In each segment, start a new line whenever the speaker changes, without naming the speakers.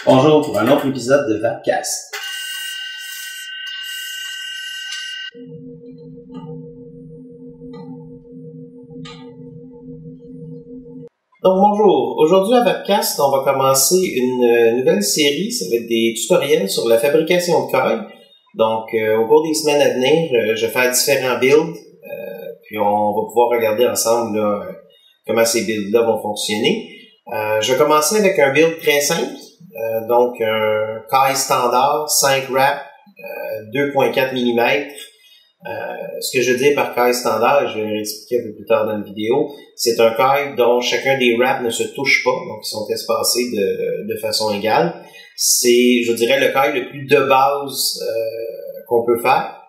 Bonjour pour un autre épisode de Vapcast. Donc bonjour, aujourd'hui à Vapcast, on va commencer une nouvelle série, ça va être des tutoriels sur la fabrication de coils. Donc au cours des semaines à venir, je vais faire différents builds, puis on va pouvoir regarder ensemble là, comment ces builds-là vont fonctionner. Je vais commencer avec un build très simple, donc un coil standard, 5 wraps, 2.4 mm. Ce que je veux dire par coil standard, je vais l'expliquer un peu plus tard dans la vidéo, c'est un coil dont chacun des wraps ne se touche pas, donc ils sont espacés de façon égale. C'est, je dirais, le coil le plus de base qu'on peut faire.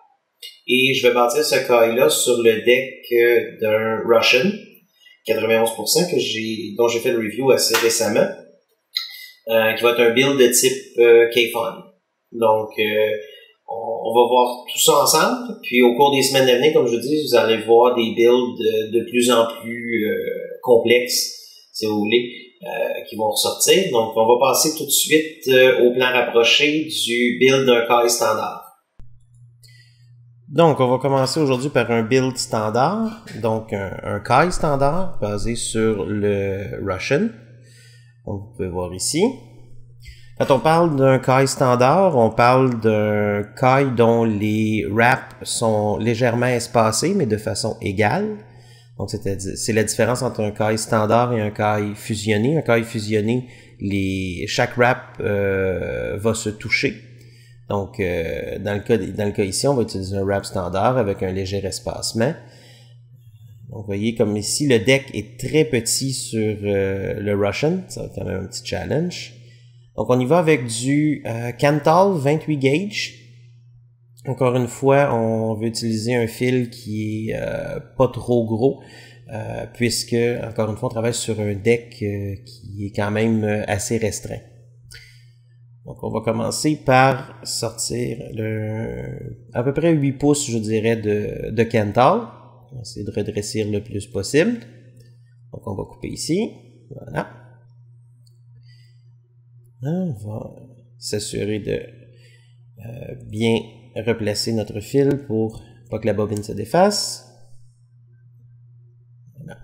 Et je vais bâtir ce coil-là sur le deck d'un Russian 91% dont j'ai fait le review assez récemment, qui va être un build de type K-Fun. Donc, on va voir tout ça ensemble, puis au cours des semaines à venir, comme je dis, vous allez voir des builds de plus en plus complexes, si vous voulez, qui vont ressortir. Donc, on va passer tout de suite au plan rapproché du build d'un coil standard. Donc, on va commencer aujourd'hui par un build standard, donc un coil standard basé sur le Russian. Donc, vous pouvez voir ici. Quand on parle d'un coil standard, on parle d'un coil dont les wraps sont légèrement espacés, mais de façon égale. Donc, c'est la différence entre un coil standard et un coil fusionné. Un coil fusionné, chaque wrap va se toucher. Donc, dans le cas ici, on va utiliser un wrap standard avec un léger espacement. Donc, vous voyez, comme ici, le deck est très petit sur le Russian. Ça va être quand même un petit challenge. Donc, on y va avec du Kanthal 28 gauge. Encore une fois, on veut utiliser un fil qui est pas trop gros, puisque, encore une fois, on travaille sur un deck qui est quand même assez restreint. Donc, on va commencer par sortir à peu près 8 pouces, je dirais, de Kanthal. On va essayer de redresser le plus possible. Donc, on va couper ici. Voilà. On va s'assurer de bien replacer notre fil pour pas que la bobine se défasse. Voilà.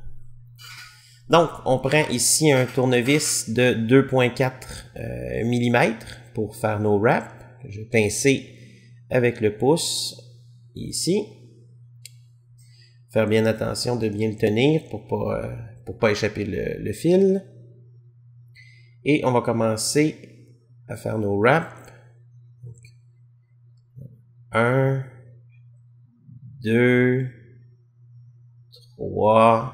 Donc, on prend ici un tournevis de 2.4 mm pour faire nos wraps. Je vais pincer avec le pouce ici. Faire bien attention de bien le tenir pour pas échapper le fil. Et on va commencer à faire nos wraps. 1, 2, 3,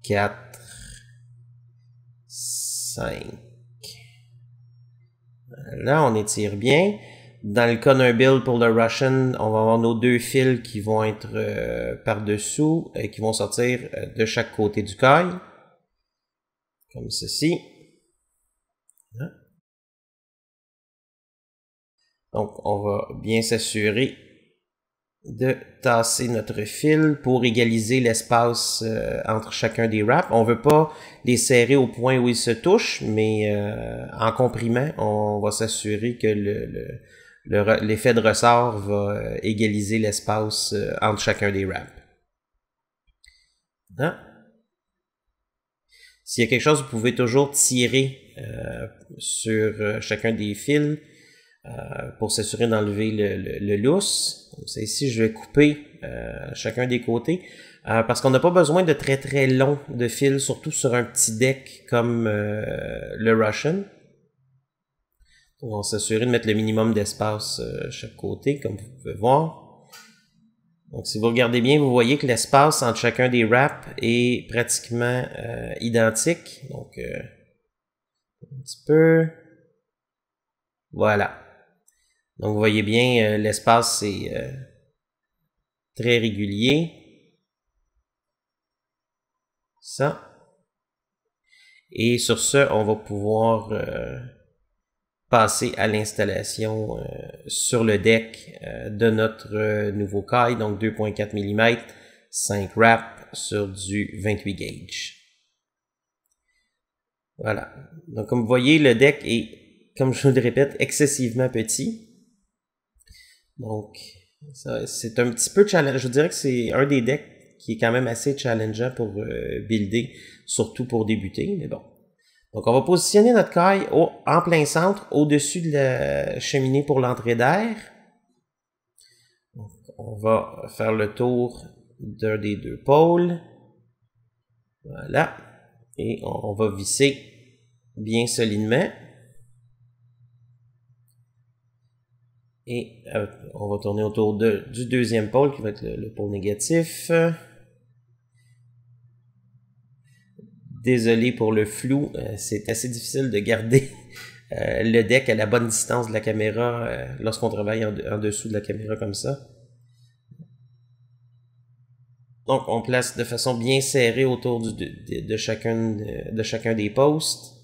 4, 5. Là, on étire bien. Dans le cas d'un build pour le Russian, on va avoir nos deux fils qui vont être par-dessous et qui vont sortir de chaque côté du coil. Comme ceci. Donc, on va bien s'assurer de tasser notre fil pour égaliser l'espace entre chacun des wraps. On ne veut pas les serrer au point où ils se touchent, mais en comprimant, on va s'assurer que l'effet de ressort va égaliser l'espace entre chacun des wraps. S'il y a quelque chose, vous pouvez toujours tirer sur chacun des fils pour s'assurer d'enlever le lousse. Comme ça, ici, je vais couper chacun des côtés parce qu'on n'a pas besoin de très très long de fils, surtout sur un petit deck comme le Russian. On va s'assurer de mettre le minimum d'espace chaque côté, comme vous pouvez voir. Donc, si vous regardez bien, vous voyez que l'espace entre chacun des wraps est pratiquement identique. Donc, un petit peu. Voilà. Donc, vous voyez bien, l'espace est très régulier. Ça. Et sur ce, on va pouvoir passer à l'installation sur le deck de notre nouveau coil, donc 2.4 mm, 5 wraps sur du 28 gauge. Voilà. Donc, comme vous voyez, le deck est, comme je vous le répète, excessivement petit. Donc, c'est un petit peu challengeant. Je vous dirais que c'est un des decks qui est quand même assez challengeant pour builder, surtout pour débuter, mais bon. Donc, on va positionner notre caille en plein centre, au-dessus de la cheminée pour l'entrée d'air. Donc, on va faire le tour d'un des deux pôles. Voilà. Et on va visser bien solidement. Et on va tourner autour du deuxième pôle qui va être le pôle négatif. Désolé pour le flou, c'est assez difficile de garder le deck à la bonne distance de la caméra lorsqu'on travaille en dessous de la caméra comme ça. Donc on place de façon bien serrée autour de chacun des postes.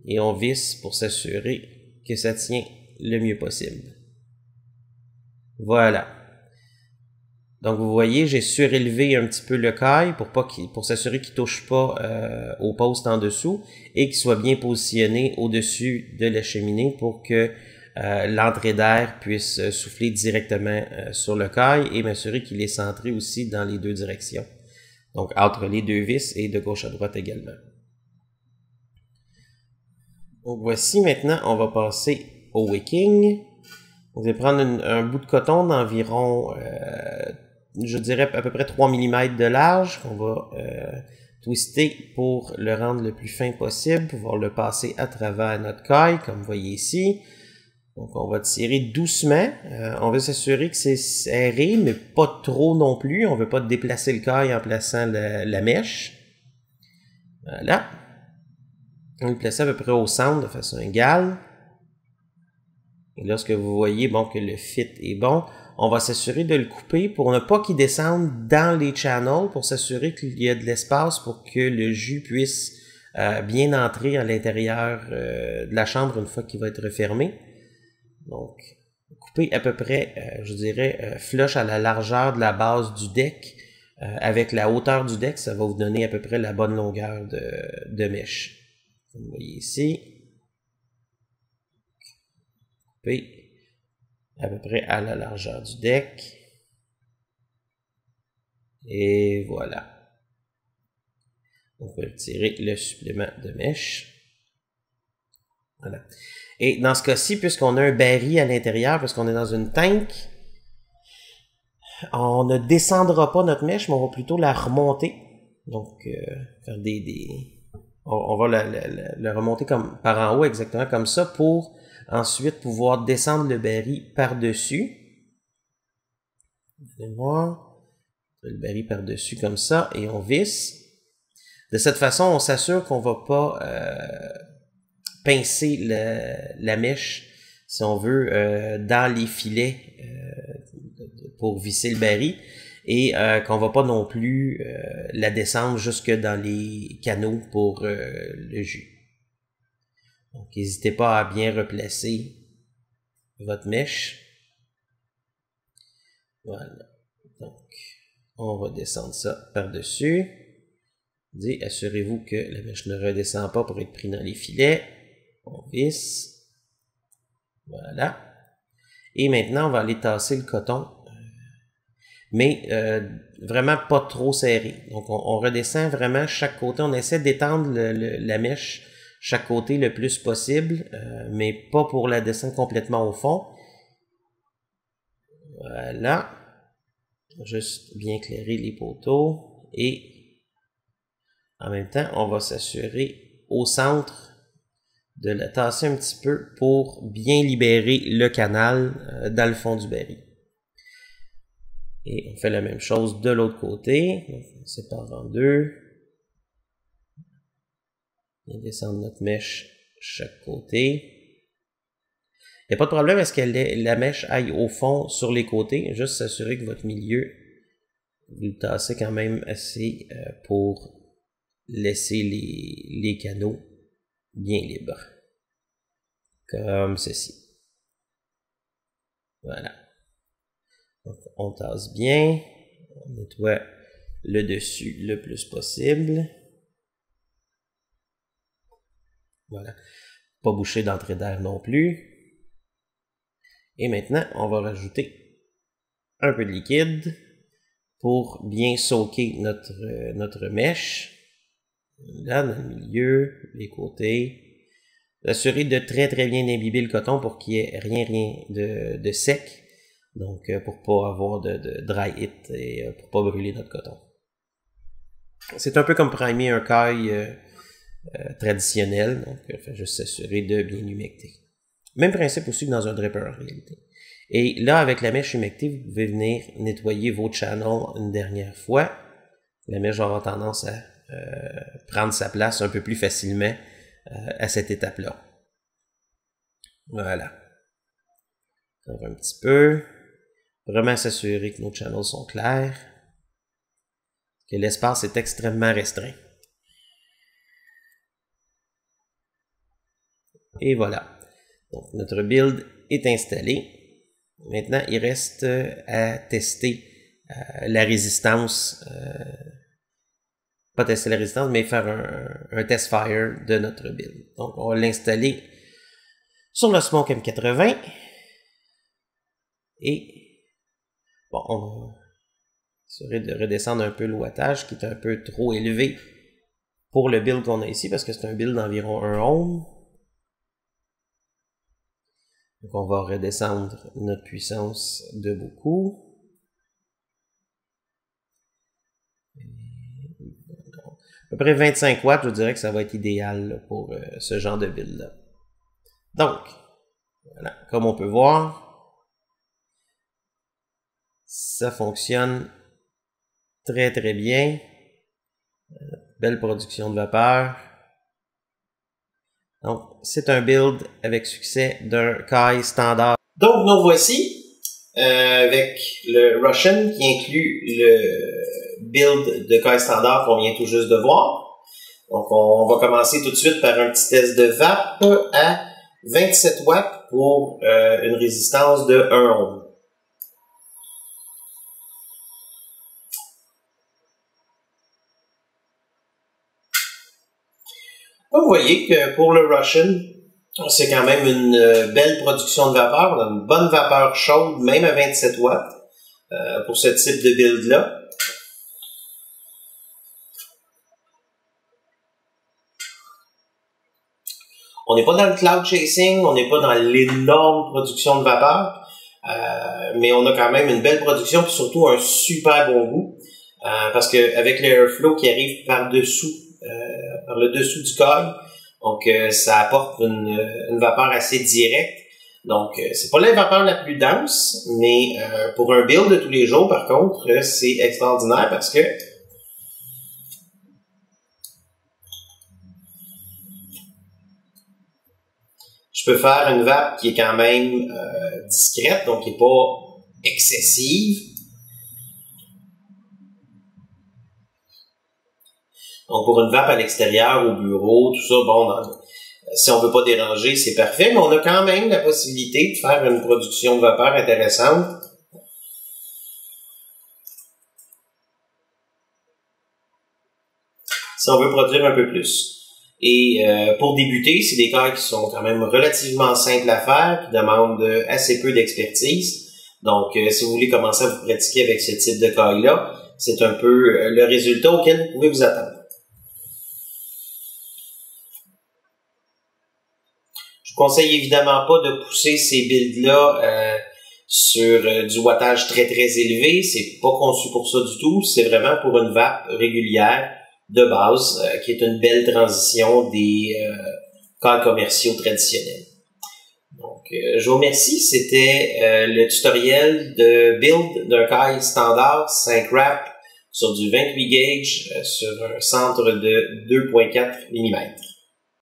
Et on visse pour s'assurer que ça tient le mieux possible. Voilà. Donc vous voyez, j'ai surélevé un petit peu le caille pour s'assurer qu'il ne touche pas au poste en dessous et qu'il soit bien positionné au-dessus de la cheminée pour que l'entrée d'air puisse souffler directement sur le caille et m'assurer qu'il est centré aussi dans les deux directions. Donc entre les deux vis et de gauche à droite également. Donc voici maintenant, on va passer au wicking. Vous allez prendre un bout de coton d'environ, je dirais à peu près 3 mm de large, qu'on va twister pour le rendre le plus fin possible, pouvoir le passer à travers notre caille, comme vous voyez ici. Donc on va tirer doucement, on veut s'assurer que c'est serré, mais pas trop non plus, on ne veut pas déplacer le caille en plaçant la mèche. Voilà. On le place à peu près au centre de façon égale. Et lorsque vous voyez bon, que le fit est bon, on va s'assurer de le couper pour ne pas qu'il descende dans les channels, pour s'assurer qu'il y a de l'espace pour que le jus puisse bien entrer à l'intérieur de la chambre une fois qu'il va être refermé. Donc, couper à peu près, je dirais, flush à la largeur de la base du deck. Avec la hauteur du deck, ça va vous donner à peu près la bonne longueur de mèche. Comme vous voyez ici. Couper à peu près à la largeur du deck. Et voilà. On peut retirer le supplément de mèche. Voilà. Et dans ce cas-ci, puisqu'on a un baril à l'intérieur, parce qu'on est dans une tank, on ne descendra pas notre mèche, mais on va plutôt la remonter. Donc, faire on va la remonter comme par en haut, exactement comme ça, pour ensuite pouvoir descendre le baril par-dessus. Le baril par-dessus comme ça, et on visse. De cette façon, on s'assure qu'on ne va pas pincer la mèche, si on veut, dans les filets pour visser le baril, et qu'on ne va pas non plus la descendre jusque dans les canaux pour le jus. Donc, n'hésitez pas à bien replacer votre mèche. Voilà. Donc, on va descendre ça par-dessus. Assurez-vous que la mèche ne redescend pas pour être pris dans les filets. On visse. Voilà. Et maintenant, on va aller tasser le coton. Mais vraiment pas trop serré. Donc, on redescend vraiment chaque côté. On essaie d'étendre la mèche chaque côté le plus possible, mais pas pour la descendre complètement au fond. Voilà. Juste bien éclairer les poteaux. Et en même temps, on va s'assurer au centre de la tasser un petit peu pour bien libérer le canal dans le fond du baril. Et on fait la même chose de l'autre côté. Donc, on sépare en deux. Et descendre notre mèche chaque côté. Il n'y a pas de problème à ce que la mèche aille au fond sur les côtés. Juste s'assurer que votre milieu, vous le tassez quand même assez pour laisser les canaux bien libres. Comme ceci. Voilà. Donc, on tasse bien. On nettoie le dessus le plus possible. Voilà. Pas bouché d'entrée d'air non plus. Et maintenant, on va rajouter un peu de liquide pour bien soaker notre mèche. Là, dans le milieu, les côtés. S'assurer de très bien imbiber le coton pour qu'il n'y ait rien de sec. Donc, pour pas avoir de dry hit et pour pas brûler notre coton. C'est un peu comme primer un caille traditionnel. Donc, il faut juste s'assurer de bien humecter. Même principe aussi que dans un dripper en réalité. Et là, avec la mèche humectée, vous pouvez venir nettoyer vos channels une dernière fois. La mèche va avoir tendance à prendre sa place un peu plus facilement à cette étape-là. Voilà. Donc, un petit peu. Vraiment s'assurer que nos channels sont clairs. Que l'espace est extrêmement restreint. Et voilà. Donc, notre build est installé. Maintenant, il reste à tester la résistance. Pas tester la résistance, mais faire un test fire de notre build. Donc, on va l'installer sur le Smoke M80. Et bon, on va essayer de redescendre un peu le wattage qui est un peu trop élevé pour le build qu'on a ici parce que c'est un build d'environ 1 ohm. Donc, on va redescendre notre puissance de beaucoup. À peu près 25 watts, je dirais que ça va être idéal pour ce genre de build-là. Donc, voilà, comme on peut voir, ça fonctionne très bien. Belle production de vapeur. Donc, c'est un build avec succès d'un caille standard. Donc, nous voici avec le Russian qui inclut le build de caille standard qu'on vient tout juste de voir. Donc, on va commencer tout de suite par un petit test de vape à 27 watts pour une résistance de 1 ohm. Donc, vous voyez que pour le Russian, c'est quand même une belle production de vapeur. On a une bonne vapeur chaude, même à 27 watts, pour ce type de build-là. On n'est pas dans le cloud chasing, on n'est pas dans l'énorme production de vapeur, mais on a quand même une belle production et surtout un super bon goût, parce que avec l'airflow qui arrive par le dessous du coil, donc ça apporte une vapeur assez directe. Donc c'est pas la vapeur la plus dense, mais pour un build de tous les jours, par contre, c'est extraordinaire parce que je peux faire une vape qui est quand même discrète, donc qui n'est pas excessive. Donc pour une vape à l'extérieur, au bureau, tout ça, bon, si on veut pas déranger, c'est parfait, mais on a quand même la possibilité de faire une production de vapeur intéressante. Si on veut produire un peu plus. Et pour débuter, c'est des cailles qui sont quand même relativement simples à faire, qui demandent assez peu d'expertise. Donc, si vous voulez commencer à vous pratiquer avec ce type de caille-là, c'est un peu le résultat auquel vous pouvez vous attendre. Je vous conseille évidemment pas de pousser ces builds-là sur du wattage très élevé. C'est pas conçu pour ça du tout. C'est vraiment pour une vape régulière de base, qui est une belle transition des cailles commerciaux traditionnels. Donc, je vous remercie. C'était le tutoriel de build d'un caille standard 5 wrap sur du 28 gauge sur un centre de 2.4 mm.